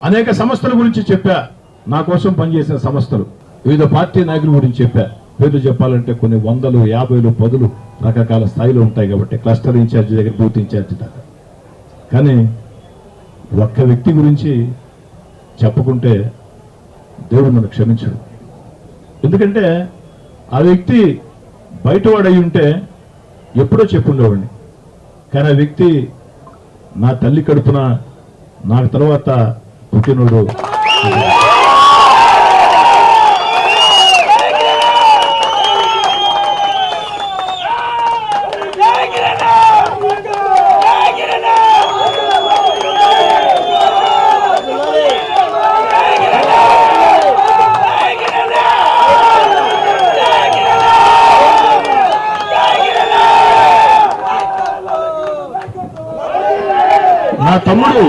అనేక సంస్థల గురించి చెప్పా, నా కోసం పనిచేసిన సంస్థలు, వివిధ పార్టీ నాయకుల గురించి చెప్పా. పేర్లు చెప్పాలంటే కొన్ని వందలు, 50లు, 10లు రకరకాల స్థాయిలో ఉంటాయి కాబట్టి క్లస్టర్ ఇన్ఛార్జి దగ్గర బూత్ ఇన్ఛార్జి దాకా. కానీ ఒక్క వ్యక్తి గురించి చెప్పుకుంటే దేవుడు నన్ను క్షమించడు. ఎందుకంటే ఆ వ్యక్తి బయటవాడు అయి ఉంటే ఎప్పుడో చెప్పుండేవాడిని. కానీ ఆ వ్యక్తి నా తల్లి కడుపున నాకు తర్వాత పుట్టినోడు. నా తమ్ముడు